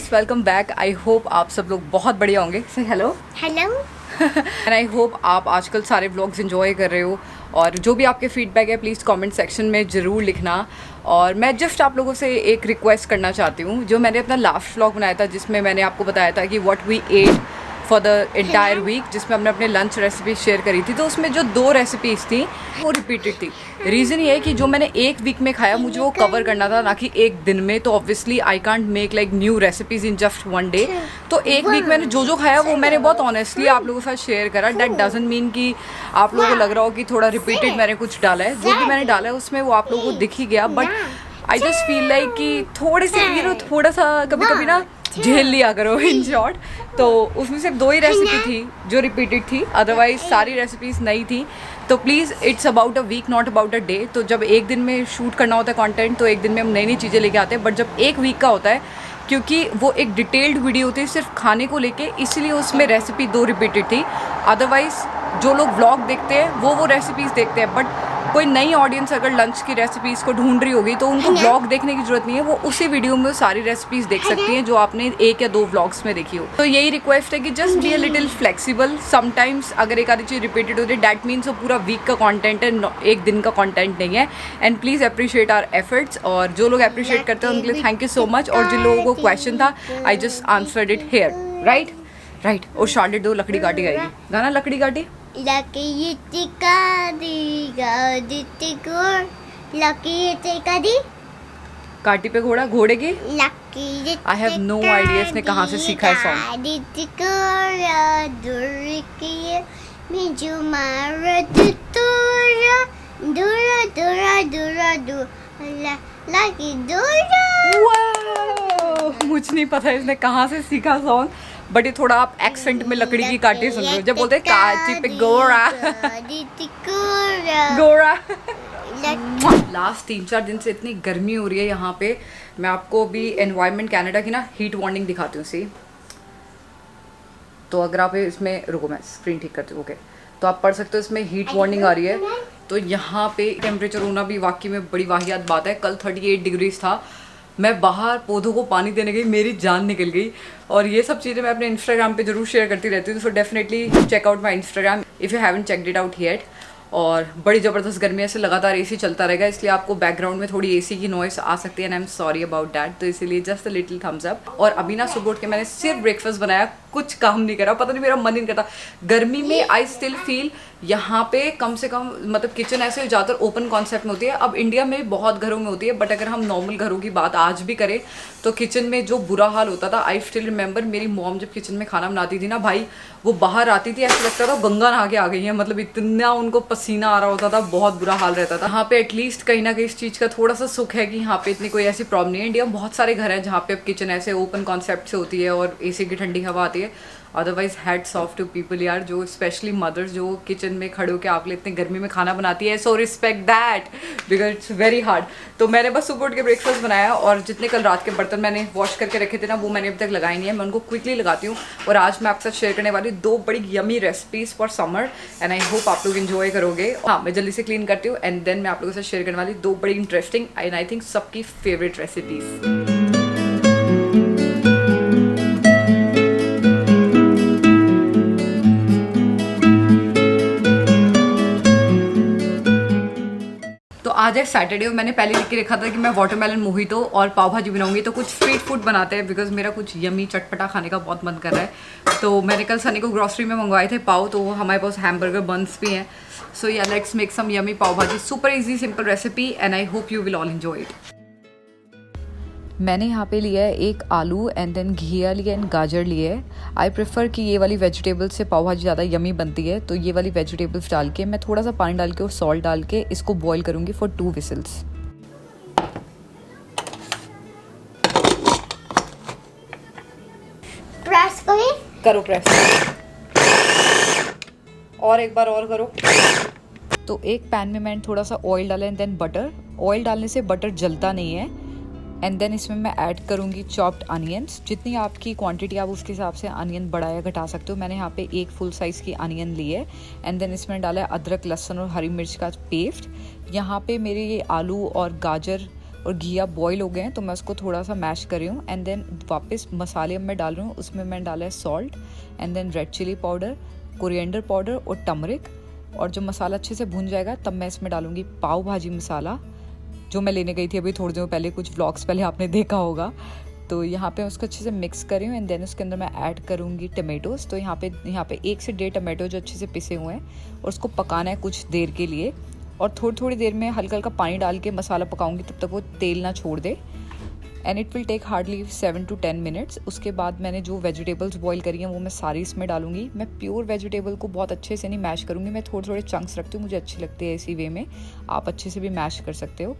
Guys, welcome back. I hope आप सब लोग बहुत बढ़िया होंगे। से hello hello and I hope आप आजकल सारे व्लॉग्स एंजॉय कर रहे हो। और जो भी आपके फीडबैक है प्लीज़ कमेंट सेक्शन में ज़रूर लिखना। और मैं जस्ट आप लोगों से एक रिक्वेस्ट करना चाहती हूँ। जो मैंने अपना लास्ट व्लॉग बनाया था जिसमें मैंने आपको बताया था कि what we ate for the entire week, जिसमें हमने अपने लंच रेसिपी शेयर करी थी, तो उसमें जो 2 रेसिपीज़ थी वो रिपीटेड थी। रीज़न ये है कि जो मैंने एक वीक में खाया मुझे वो कवर करना था, ना कि एक दिन में। तो obviously I can't make like new recipes in just one day. तो एक वीक मैंने जो खाया वो मैंने बहुत ऑनेस्टली आप लोगों के साथ शेयर करा। दैट डजंट मीन कि आप लोगों को लग रहा हो कि थोड़ा रिपीटेड मैंने कुछ डाला है। जो भी मैंने डाला है उसमें वो आप लोगों को दिख ही गया। But I just feel like कि थोड़े से थोड़ा सा कभी कभी ना झेल लिया करो इन शॉर्ट। तो उसमें सिर्फ 2 ही रेसिपी थी जो रिपीटेड थी, अदरवाइज सारी रेसिपीज़ नई थी। तो please it's about a week not about a day. तो जब एक दिन में शूट करना होता है कंटेंट तो एक दिन में हम नई नई चीज़ें लेके आते हैं। बट जब एक वीक का होता है, क्योंकि वो एक डिटेल्ड वीडियो होती है सिर्फ खाने को लेके, इसलिए उसमें रेसिपी 2 रिपीटेड थी। अदरवाइज जो लोग व्लॉग देखते हैं वो रेसिपीज़ देखते हैं। बट कोई नई ऑडियंस अगर लंच की रेसिपीज़ को ढूंढ रही होगी तो उनको व्लॉग देखने की जरूरत नहीं है, वो उसी वीडियो में सारी रेसिपीज़ देख सकती हैं जो आपने 1 या 2 व्लॉग्स में देखी हो। तो यही रिक्वेस्ट है कि just be a little flexible. Sometimes अगर एक आधी चीज़ रिपीटेड होती है दैट मीन्स वो पूरा वीक का कंटेंट है, एक दिन का कंटेंट नहीं है। And please appreciate our efforts. और जो लोग अप्रिशिएट करते हैं उनके लिए थैंक यू सो मच। और जिन लोगों को क्वेश्चन था I just answered it here. Right. और शार्लेट दो लकड़ी गाटी गाएगी गाना, लकड़ी गाटी। काटी पे घोड़ा, घोड़े की आई हैव नो आइडिया इसने कहाँ से सीखा है सॉन्ग। मुझे नहीं पता इसने कहाँ से सीखा सॉन्ग, बट ये थोड़ा आप एक्सेंट में लकड़ी की काटी सुन रहे हो। जब बोलते हैं काटी पे गोरा गोरा। लास्ट 3-4 दिन से इतनी गर्मी हो रही है यहाँ पे। मैं आपको अभी एनवायरनमेंट कनाडा की ना हीट वार्निंग दिखाती हूँ। सी तो अगर आप इसमें रुको, मैं स्क्रीन ठीक करती हूँ। ओके, तो आप पढ़ सकते हो इसमें हीट वार्निंग आ रही है। तो यहाँ पे टेम्परेचर होना भी वाकई में बड़ी वाहियात बात है। कल 38 डिग्रीज था। मैं बाहर पौधों को पानी देने गई, मेरी जान निकल गई। और ये सब चीज़ें मैं अपने इंस्टाग्राम पे जरूर शेयर करती रहती हूँ। So definitely check out my Instagram if you haven't checked it out yet. और बड़ी ज़बरदस्त गर्मी है, से लगातार एसी चलता रहेगा, इसलिए आपको बैकग्राउंड में थोड़ी एसी की नॉइस आ सकती है। And I am sorry about that. तो इसीलिए just a little thumbs up. और अभी ना सुबह उठ के मैंने सिर्फ ब्रेकफास्ट बनाया, कुछ काम नहीं करा। पता नहीं मेरा मन नहीं करता गर्मी में। आई स्टिल फील यहाँ पे कम से कम मतलब किचन ऐसे ज़्यादातर ओपन कॉन्सेप्ट में होती है। अब इंडिया में बहुत घरों में होती है, बट अगर हम नॉर्मल घरों की बात आज भी करें तो किचन में जो बुरा हाल होता था। आई स्टिल रिमेंबर मेरी मॉम जब किचन में खाना बनाती थी ना भाई, वो बाहर आती थी ऐसा लगता था गंगा नहा के आ गई है। मतलब इतना उनको पसीना आ रहा होता था, बहुत बुरा हाल रहता था। यहाँ पे एटलीस्ट कहीं ना कहीं इस चीज़ का थोड़ा सा सुख है कि यहाँ पे इतनी कोई ऐसी प्रॉब्लम नहीं है। इंडिया में बहुत सारे घर हैं जहाँ पे अब किचन ऐसे ओपन कॉन्सेप्ट से होती है और एसी की ठंडी हवा आती है। Otherwise hats off to people यार, जो स्पेशली मदर्स जो किचन में खड़े होकर आप लिए इतनी गर्मी में खाना बनाती है। So respect that because it's very hard. तो मैंने बस सुबह उठ के ब्रेकफास्ट बनाया और जितने कल रात के बर्तन मैंने वॉश करके रखे थे ना वो मैंने अभी तक लगाए नहीं है। मैं उनको क्विकली लगाती हूँ। और आज मैं आपके साथ शेयर करने वाली 2 बड़ी yummy recipes for summer and I hope आप लोग इन्जॉय करोगे। हाँ, मैं जल्दी से क्लीन करती हूँ एंड देन मैं आप लोगों के साथ शेयर करने वाली 2 बड़ी इंटरेस्टिंग एंड आई थिंक सबकी फेवरेट रेसिपीज़। आज है सैटरडे और मैंने पहले लिख के रखा था कि मैं वाटरमेलन मोहितो और पाव भाजी बनाऊंगी। तो कुछ स्ट्रीट फूड बनाते हैं बिकॉज मेरा कुछ यमी चटपटा खाने का बहुत मन कर रहा है। तो मैंने कल सनी को ग्रॉसरी में मंगवाए थे पाव, तो हमारे पास हैमबर्गर बन्स भी हैं। सो या लेट्स मेक सम यमी पाव भाजी। Super easy simple recipe and I hope you will all enjoy it. मैंने यहाँ पे लिया है 1 आलू एंड देन घिया लिया एंड गाजर लिए है। आई प्रेफर कि ये वाली वेजिटेबल्स से पाव भाजी ज़्यादा यमी बनती है। तो ये वाली वेजिटेबल्स डाल के मैं थोड़ा सा पानी डाल के और सॉल्ट डाल के इसको बॉईल करूँगी फॉर 2 विसिल्स। प्रेस करो प्रेस, और एक बार और करो। तो एक पैन में मैंने थोड़ा सा ऑयल डाला एंड देन बटर। ऑयल डालने से बटर जलता नहीं है। एंड देन इसमें मैं ऐड करूँगी चॉप्ड अनियंस। जितनी आपकी क्वांटिटी आप उसके हिसाब से अनियन बढ़ा या घटा सकते हो। मैंने यहाँ पे 1 फुल साइज़ की अनियन ली है एंड देन इसमें डाला है अदरक लहसुन और हरी मिर्च का पेस्ट। यहाँ पे मेरे ये आलू और गाजर और घिया बॉईल हो गए हैं तो मैं उसको थोड़ा सा मैश कर रही हूँ। एंड देन वापस मसाले अब मैं डाल रही हूँ, उसमें मैं डाला है salt and then red chilli powder, coriander powder और टर्मरिक। और जब मसाला अच्छे से भुन जाएगा तब मैं इसमें डालूँगी पाव भाजी मसाला, जो मैं लेने गई थी अभी थोड़ी दिनों पहले, कुछ व्लॉग्स पहले आपने देखा होगा। तो यहाँ पे उसको अच्छे से मिक्स कर रही हूँ एंड देन उसके अंदर मैं ऐड करूँगी टमेटोज़। तो यहाँ पे 1 से 1.5 टमाटो जो अच्छे से पिसे हुए हैं, और उसको पकाना है कुछ देर के लिए। और थोड़ी देर में हल्का हल्का पानी डाल के मसाला पकाऊंगी तब तक वो तेल ना छोड़ दे। And it will take hardly 7 to 10 minutes. उसके बाद मैंने जो वेजिटेबल्स बॉईल करी हैं वो मैं सारी इसमें डालूंगी। मैं प्योर वेजिटेबल को बहुत अच्छे से नहीं मैश करूँगी, मैं थोड़े चंक्स रखती हूँ, मुझे अच्छी लगती है इसी वे में। आप अच्छे से भी मैश कर सकते हो।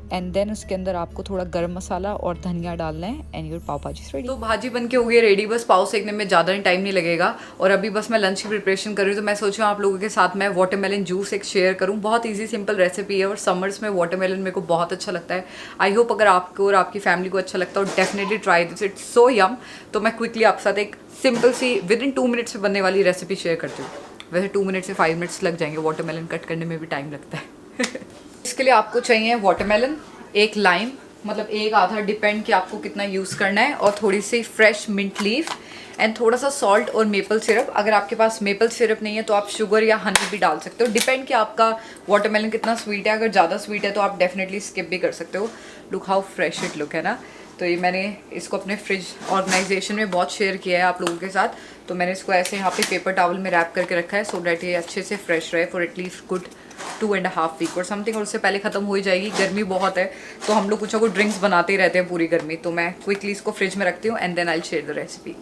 एंड देन उसके अंदर आपको थोड़ा गरम मसाला और धनिया डालना है एंड योर पाव भाजी रेडी। तो भाजी बन के हो गई रेडी, बस पाव सेकने में ज़्यादा टाइम नहीं लगेगा। और अभी बस मैं लंच की प्रिपरेशन कर रही हूँ, तो मैं सोच रही हूँ आप लोगों के साथ मैं वाटरमेलन जूस एक शेयर करूँ। बहुत ईजी सिंपल रेसिपी है और समर्स में वाटरमेलन मेरे को बहुत अच्छा लगता है। आई होप अगर आपको और आपकी फैमिली को अच्छा लगता है, और definitely try this, it's so yum. तो मैं क्विकली आपके साथ एक सिंपल सी विदिन 2 मिनट्स में बनने वाली रेसिपी शेयर करती हूँ। वैसे 2 मिनट से 5 मिनट्स लग जाएंगे, वाटरमेलन कट करने में भी टाइम लगता है। इसके लिए आपको चाहिए वाटरमेलन, एक लाइम, मतलब एक आधा, डिपेंड कि आपको कितना यूज़ करना है, और थोड़ी सी फ्रेश मिंट लीफ एंड थोड़ा सा सॉल्ट और मेपल सिरप। अगर आपके पास मेपल सिरप नहीं है तो आप शुगर या हनी भी डाल सकते हो, डिपेंड कि आपका वाटरमेलन कितना स्वीट है। अगर ज़्यादा स्वीट है तो आप डेफिनेटली स्किप भी कर सकते हो। Look how fresh it look है ना। तो ये मैंने इसको अपने फ्रिज ऑर्गेनाइजेशन में बहुत शेयर किया है आप लोगों के साथ। तो मैंने इसको ऐसे यहाँ पे पेपर टॉवल में रैप करके रखा है, सो डैट ये अच्छे से फ्रेश रहे फॉर एटलीस्ट गुड 2.5 वीक और समथिंग। और उससे पहले ख़त्म हो ही जाएगी। गर्मी बहुत है तो हम लोग कुछ ना कुछ ड्रिंक्स बनाते ही रहते हैं पूरी गर्मी। तो मैं क्विकली इसको फ्रिज में रखती हूँ and then I will share the recipe.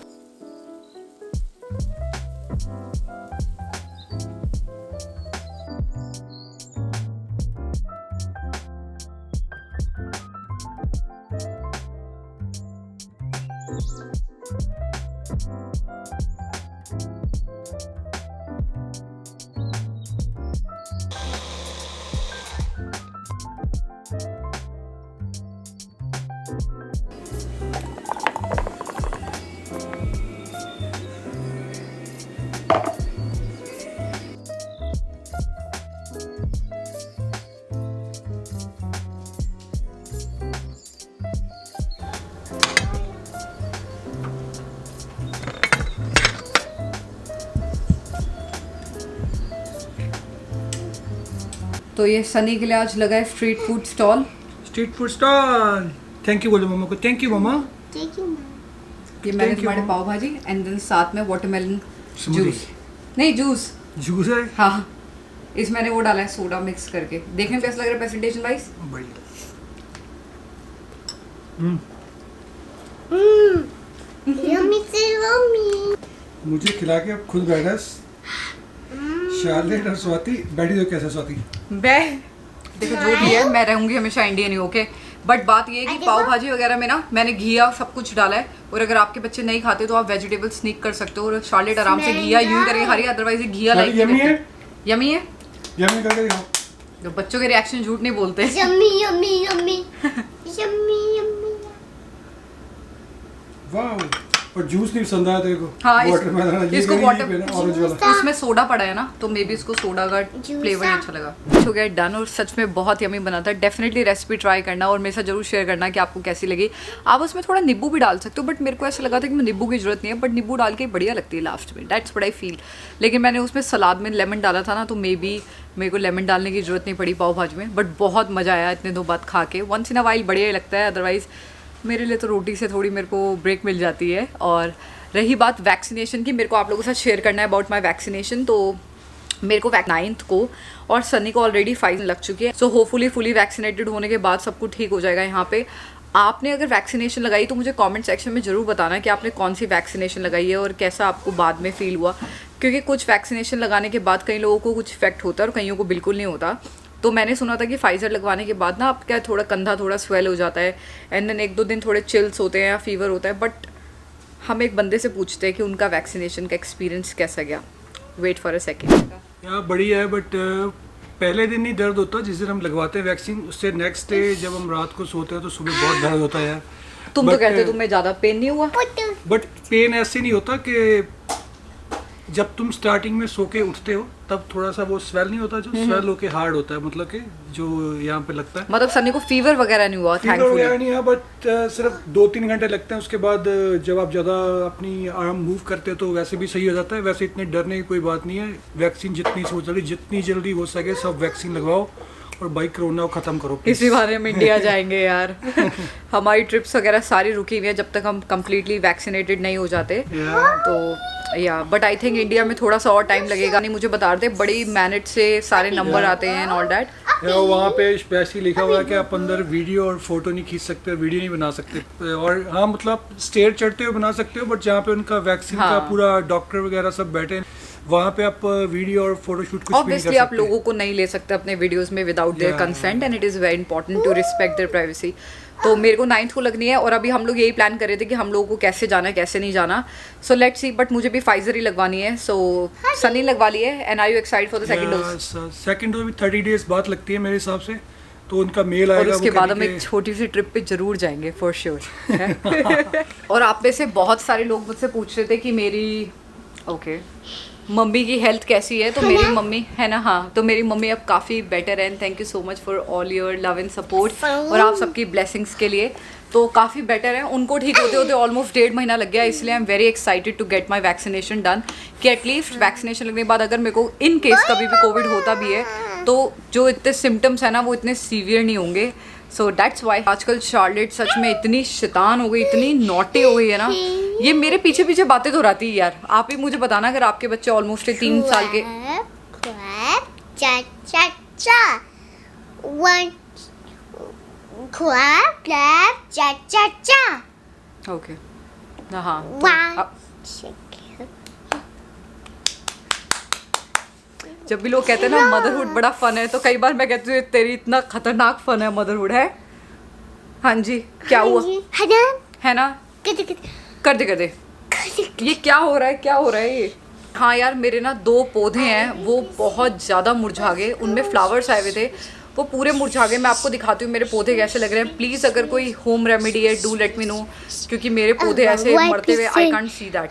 तो ये सनी के लिए आज लगा है street food stall. Street food stall, thank you बोलो मम्मा को। Thank you mamma. Thank you ma'am. ये मैंने तुम्हारे पाव भाजी एंड देन साथ में वाटरमेलन जूस, नहीं जूस है। हाँ, इसमें मैंने वो डाला है सोडा मिक्स करके। देखने में कैसा लग रहा है प्रेजेंटेशन वाइज? बढ़िया। यम्मी से यम्मी। मुझे खिला के अब खुद बैठा शार्लेट और स्वाति बैठी। तो कैसा स्वाति? देखो जो भी है, मैं रहूंगी हमेशा इंडियन ही, ओके। बट बात ये है कि पाव भाजी वगैरह में ना मैंने घिया सब कुछ डाला है। और अगर आपके बच्चे नहीं खाते तो आप वेजिटेबल स्नीक कर सकते हो। और शार्लेट आराम से घिया यूं करके खा रही है, अदरवाइज घिया लाइक यम्मी है। यम्मी है, यम्मी करके दिखाओ। तो बच्चों के रिएक्शन झूठ नहीं बोलते। Yummy yummy yummy yummy yummy. वाह। और जूस नहीं पसंद आया तेरे को? हाँ, वाटरमेलन इसको वाटर ऑरेंज वाला। उसमें सोडा पड़ा है ना, तो मे बी इसको सोडा का फ्लेवर नहीं अच्छा लगा। हो गया डन, और सच में बहुत यमी बना था। डेफिनेटली रेसिपी ट्राई करना और मेरे साथ जरूर शेयर करना कि आपको कैसी लगी। आप उसमें थोड़ा नींबू भी डाल सकते हो, बट मेरे को ऐसा लगा था कि नींबू की जरूरत नहीं है, बट नींबू डाल के बढ़िया लगती है लास्ट में, दैट्स व्हाट आई फील। लेकिन मैंने उसमें सलाद में लेमन डाला था ना, तो मे बी मेरे को लेमन डालने की जरूरत नहीं पड़ी पाव भाजी में। बट बहुत मज़ा आया इतने दो बाद खा के। वंस इन अ वाइल बढ़िया ही लगता है, अदरवाइज मेरे लिए तो रोटी से थोड़ी मेरे को ब्रेक मिल जाती है। और रही बात वैक्सीनेशन की, मेरे को आप लोगों के साथ शेयर करना है अबाउट माय वैक्सीनेशन। तो मेरे को 9th को और सनी को ऑलरेडी 5 लग चुकी है। सो होपफुली फुली वैक्सीनेटेड होने के बाद सब कुछ ठीक हो जाएगा। यहाँ पे आपने अगर वैक्सीनेशन लगाई तो मुझे कमेंट सेक्शन में ज़रूर बताना कि आपने कौन सी वैक्सीनेशन लगाई है और कैसा आपको बाद में फ़ील हुआ। क्योंकि कुछ वैक्सीनेशन लगाने के बाद कई लोगों को कुछ इफेक्ट होता है और कईयों को बिल्कुल नहीं होता। तो मैंने सुना था कि फाइज़र लगवाने के बाद ना आपका थोड़ा कंधा थोड़ा स्वेल हो जाता है एंड देन 1-2 दिन थोड़े चिल्स होते हैं या फीवर होता है। बट हम एक बंदे से पूछते हैं कि उनका वैक्सीनेशन का एक्सपीरियंस कैसा गया। Wait for a second. यार बढ़िया है, बट पहले दिन ही दर्द होता जिस दिन हम लगवाते हैं वैक्सीन, उससे नेक्स्ट डे जब हम रात को सोते हैं तो सुबह बहुत दर्द होता है यार। तुम तो कहते हो तुम्हें ज़्यादा पेन नहीं हुआ। बट पेन ऐसे नहीं होता कि जब तुम स्टार्टिंग में सो के उठते हो तब थोड़ा सा वो स्वेल नहीं होता, जो स्वेल होके हार्ड होता है, मतलब कि जो यहाँ पे लगता है। मतलब सन्नी को फीवर वगैरह नहीं हुआ फीवर थैंकफुली? वगैरह नहीं है, बट सिर्फ 2-3 घंटे लगते हैं। उसके बाद जब आप ज़्यादा अपनी आर्म मूव करते हो तो वैसे भी सही हो जाता है। वैसे इतने डरने की कोई बात नहीं है। वैक्सीन जितनी जल्दी हो सके सब वैक्सीन लगवाओ और भाई कोरोना को ख़त्म करो please। इसी बारे में इंडिया जाएंगे यार। हमारी ट्रिप्स वगैरह सारी रुकी हुई है जब तक हम कम्प्लीटली वैक्सीनेटेड नहीं हो जाते। तो या बट आई थिंक इंडिया में थोड़ा सा और टाइम लगेगा। नहीं, मुझे बता रहे थे बड़ी मिनट से सारे नंबर आते हैं एंड ऑल दैट। वहाँ पे स्पेशली लिखा हुआ है कि आप अंदर वीडियो और फोटो नहीं खींच सकते, वीडियो नहीं बना सकते। और हाँ, मतलब स्टेयर चढ़ते हुए बना सकते हो, बट जहाँ पे उनका वैक्सीन का पूरा डॉक्टर वगैरह सब बैठे हैं, वहाँ पे आप वीडियो और फोटोशूट कुछ भी नहीं कर ऑब्वियसली सकते। आप लोगों को नहीं ले सकते अपने वीडियोस में without their consent, and it is very important to respect their privacy. तो मेरे को 9th को लगनी है और अभी हम लोग यही प्लान कर रहे थे कि हम लोगों को कैसे जाना है कैसे नहीं जाना। सो लेट्स सी, बट मुझे भी फाइजर ही लगवानी है। सो सनी लगवा ली है। And are you excited for the second dose? Second dose भी 30 डेज बाद लगती है मेरे हिसाब से, तो उनका मेल आएगा। और उसके बाद हम एक छोटी सी ट्रिप पे जरूर जाएंगे फॉर श्योर। और आप में से बहुत सारे लोग मुझसे पूछ रहे थे कि मेरी मम्मी की हेल्थ कैसी है। तो मेरी मम्मी है ना, हाँ, तो मेरी मम्मी अब काफ़ी बेटर है। And thank you so much for all your love and support और आप सबकी ब्लेसिंग्स के लिए। तो काफ़ी बेटर है। उनको ठीक होते होते ऑलमोस्ट 1.5 महीना लग गया, इसलिए I am very excited to get my vaccination done, कि एटलीस्ट वैक्सीनेशन लगने के बाद अगर मेरे को इन केस कभी भी कोविड होता भी है तो जो इतने सिम्टम्स है ना वो इतने सीवियर नहीं होंगे। सो दैट्स वाई आजकल शार्लेट सच में इतनी शैतान हो गई, इतनी नॉटी हो गई है ना। ये मेरे पीछे पीछे बातें दोहराती है यार। आप ही मुझे बताना, अगर आपके बच्चे ऑलमोस्ट 3 साल के। चा चा चा 1 clap clap cha cha cha okay हाँ one जब भी लोग कहते हैं ना मदरहुड बड़ा फन है, तो कई बार मैं कहती हूँ तेरी इतना खतरनाक फन है मदरहुड है। हाँ जी, क्या हुआ है ना? कर दे ये क्या हो रहा है, क्या हो रहा है ये? हाँ यार, मेरे ना 2 पौधे हैं वो बहुत ज़्यादा मुरझा गए। उनमें फ्लावर्स आए हुए थे, वो पूरे मुरझा गए। मैं आपको दिखाती हूँ मेरे पौधे कैसे लग रहे हैं। प्लीज़ अगर कोई होम रेमेडी है डू लेट मी नो, क्योंकि मेरे पौधे ऐसे मरते हुए I can't see that.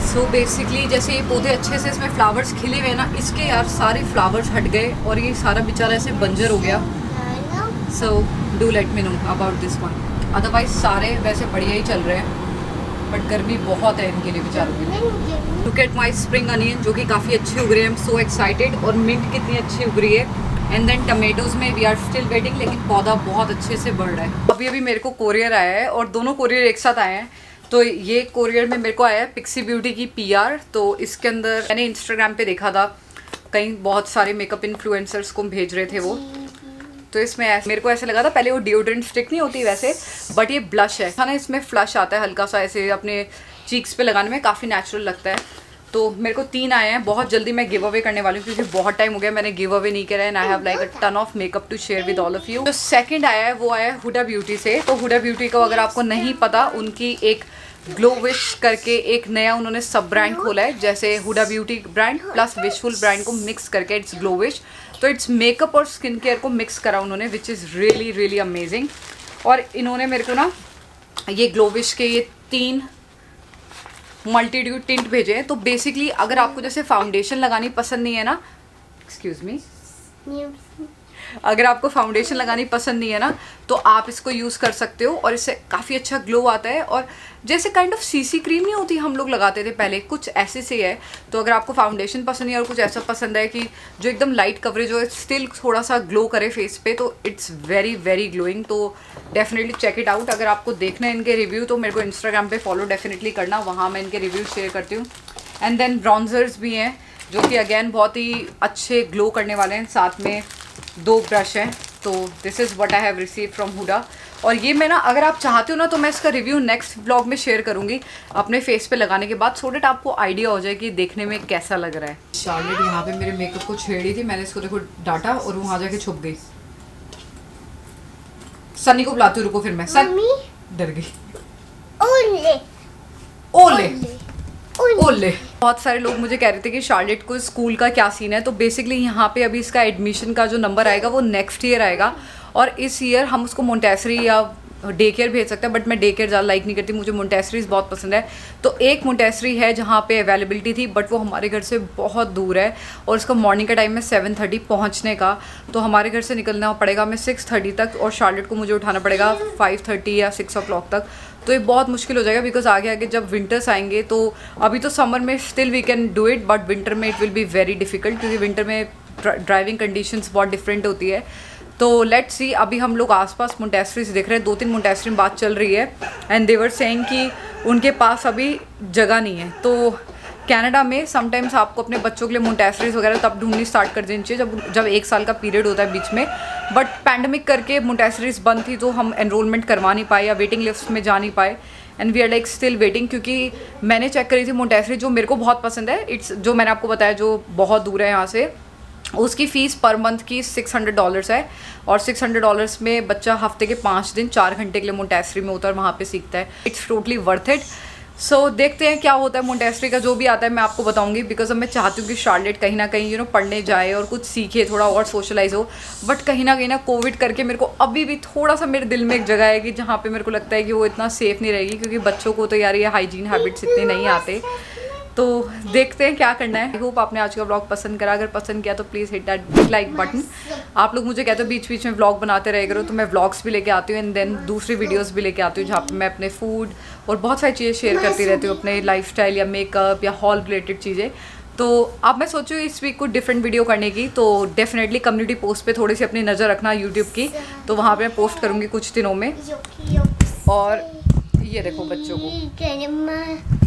So basically जैसे ये पौधे अच्छे से इसमें फ्लावर्स खिले हुए ना, इसके यार सारे फ्लावर्स हट गए और ये सारा बेचारा ऐसे बंजर हो गया। So do let me know about this one. Otherwise सारे वैसे बढ़िया ही चल रहे हैं, बट गर्मी बहुत है इनके लिए बेचारों के लिए। Look at my spring onion जो कि काफ़ी अच्छे उग रहे हैं। I am so excited. और मिंट कितनी अच्छी उग रही है। एंड देन टमेटोज़ में वी आर स्टिल वेटिंग, लेकिन पौधा बहुत अच्छे से बढ़ रहा है। अभी मेरे को कोरियर आया है और दोनों कोरियर एक साथ आए हैं। तो ये कोरियर में मेरे को आया है पिक्सी ब्यूटी की PR। तो इसके अंदर मैंने इंस्टाग्राम पे देखा था, कहीं बहुत सारे मेकअप इन्फ्लुएंसर्स को भेज रहे थे वो। तो इसमें मेरे को ऐसे लगा था पहले वो डिओड्रेंट स्टिक नहीं होती वैसे, बट ये ब्लश है ना, इसमें फ्लश आता है हल्का सा ऐसे अपने चीक्स पे लगाने में, काफ़ी नेचुरल लगता है। तो मेरे को 3 आए हैं। बहुत जल्दी मैं गिव अवे करने वाली हूँ क्योंकि बहुत टाइम हो गया मैंने गिव अवे नहीं करा है। And I have like a ton of makeup to share with all of you. जो सेकंड आया है वो आया है हुडा ब्यूटी से। तो हुडा ब्यूटी को अगर आपको नहीं पता, उनकी एक ग्लो विश करके एक नया उन्होंने सब ब्रांड खोला है, जैसे Huda beauty brand plus wishful brand को मिक्स करके इट्स ग्लो विश। तो इट्स मेकअप और स्किन केयर को मिक्स करा उन्होंने, which is really really amazing. और इन्होंने मेरे को ना ये ग्लो विश के ये 3 मल्टीड्यूड टिंट भेजे हैं। तो बेसिकली अगर आपको जैसे फाउंडेशन लगानी पसंद नहीं है ना, एक्सक्यूज मी, अगर आपको फाउंडेशन लगानी पसंद नहीं है ना, तो आप इसको यूज़ कर सकते हो और इससे काफ़ी अच्छा ग्लो आता है। और जैसे काइंड ऑफ सीसी क्रीम नहीं होती हम लोग लगाते थे पहले, कुछ ऐसे से है। तो अगर आपको फाउंडेशन पसंद नहीं है और कुछ ऐसा पसंद है कि जो एकदम लाइट कवरेज हो, स्टिल थोड़ा सा ग्लो करे फेस पे, तो इट्स वेरी वेरी ग्लोइंग। तो डेफिनेटली चेक इट आउट। अगर आपको देखना है इनके रिव्यू तो मेरे को इंस्टाग्राम पे फॉलो डेफिनेटली करना, वहाँ मैं इनके रिव्यू शेयर करती हूँ। एंड देन ब्राउन्जर्स भी हैं जो कि अगेन बहुत ही अच्छे ग्लो करने वाले हैं। साथ में 2 ब्रश हैं। तो this is what I have receive from Huda. और ये मैं ना, अगर आप चाहते हो ना, तो मैं इसका रिव्यू नेक्स्ट ब्लॉग में शेयर करूँगी अपने फेस पे लगाने के बाद, सो डेट आपको आइडिया हो जाए कि देखने में कैसा लग रहा है। शार्लेट यहाँ पे मेरे मेकअप को छेड़ी थी, मैंने इसको देखो डांटा और वहाँ जाके छुप गई। सनी को बुलाती हूँ, रुको फिर मैं। सन डर गई। ओले ओले ओले। बहुत सारे लोग मुझे कह रहे थे कि शार्लेट को स्कूल का क्या सीन है। तो बेसिकली यहाँ पे अभी इसका एडमिशन का जो नंबर आएगा वो नेक्स्ट ईयर आएगा, और इस ईयर हम उसको मोंटेसरी या डे केयर भेज सकता है, बट मैं डे केयर ज़्यादा लाइक नहीं करती, मुझे मोंटेसरीज बहुत पसंद है। तो एक मोंटेसरी है जहाँ पे अवेलेबिलिटी थी, बट वो हमारे घर से बहुत दूर है और उसका मॉर्निंग का टाइम है 7:30 पहुँचने का। तो हमारे घर से निकलना पड़ेगा हमें 6:30 तक, और शार्लेट को मुझे उठाना पड़ेगा 5:30 या 6 o'clock तक। तो ये बहुत मुश्किल हो जाएगा, बिकॉज आगे आगे जब विंटर्स आएंगे, तो अभी तो समर में still we can do it, but winter में it will be very difficult, क्योंकि विंटर में ड्राइविंग कंडीशंस बहुत डिफरेंट होती है। तो लेट्स सी, अभी हम लोग आसपास मोंटेसरीज देख रहे हैं, 2-3 मोंटेसरी में बात चल रही है, एंड देवर सेइंग कि उनके पास अभी जगह नहीं है। तो कनाडा में समटाइम्स आपको अपने बच्चों के लिए मोंटेसरीज वगैरह तब ढूंढनी स्टार्ट कर देनी चाहिए जब 1 साल का पीरियड होता है बीच में। बट पैंडमिक करके मोंटेसरीज बंद थी, तो हम एनरोलमेंट करवा नहीं पाए या वेटिंग लिस्ट में जा नहीं पाए, and we are like still waiting. क्योंकि मैंने चेक करी थी मोंटेसरी जो मेरे को बहुत पसंद है, इट्स जो मैंने आपको बताया जो बहुत दूर है यहाँ से, उसकी फ़ीस पर मंथ की $600 है, और $600 में बच्चा हफ्ते के 5 दिन 4 घंटे के लिए मोंटेसरी में होता है और वहाँ पे सीखता है। It's totally worth it. So देखते हैं क्या होता है मोंटेसरी का, जो भी आता है मैं आपको बताऊंगी, बिकॉज अब मैं चाहती हूँ कि शार्लेट कहीं ना कहीं पढ़ने जाए और कुछ सीखे, थोड़ा और सोशलाइज हो। बट कहीं ना कोविड करके मेरे को अभी भी थोड़ा सा मेरे दिल में एक जगह है कि जहाँ पे मेरे को लगता है कि वो इतना सेफ़ नहीं रहेगी, क्योंकि बच्चों को तो यार ये हाइजीन हैबिट्स इतने नहीं आते। तो देखते हैं क्या करना है। आई होप आपने आज का व्लॉग पसंद करा, अगर पसंद किया तो please hit that like button. आप लोग मुझे कहते हो बीच बीच में व्लॉग बनाते रहे करो, तो मैं व्लॉग्स भी लेके आती हूँ, एंड देन दूसरी वीडियोस भी लेके आती हूँ जहाँ पे मैं अपने फूड और बहुत सारी चीज़ें शेयर करती रहती हूँ, अपने लाइफस्टाइल या मेकअप या हॉल रिलेटेड चीज़ें। तो अब मैं सोचूँ इस वीक कुछ डिफरेंट वीडियो करने की, तो डेफिनेटली कम्युनिटी पोस्ट पे थोड़ी सी अपनी नज़र रखना यूट्यूब की, तो वहाँ पे मैं पोस्ट करूँगी कुछ दिनों में। और ये देखो बच्चों को,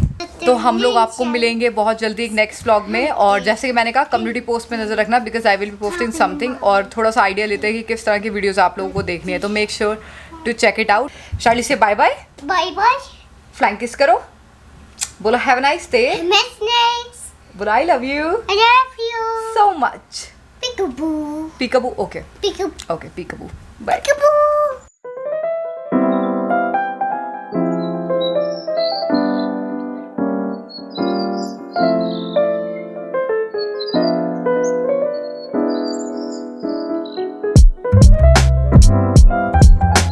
तो हम लोग आपको मिलेंगे बहुत जल्दी एक नेक्स्ट व्लॉग में। और जैसे कि मैंने कहा कम्युनिटी पोस्ट पे नज़र रखना, because I will be posting something, और थोड़ा सा आइडिया लेते हैं कि किस तरह की वीडियोस आप लोगों को देखनी है, तो make sure to check it out. Charlie से bye bye, bye bye, flying kiss करो, बोलो हैव अ नाइस डे, बोलो I love you I love you. So much, Peekaboo. Peekaboo, okay Peekaboo. Okay peekaboo, bye. Peekaboo.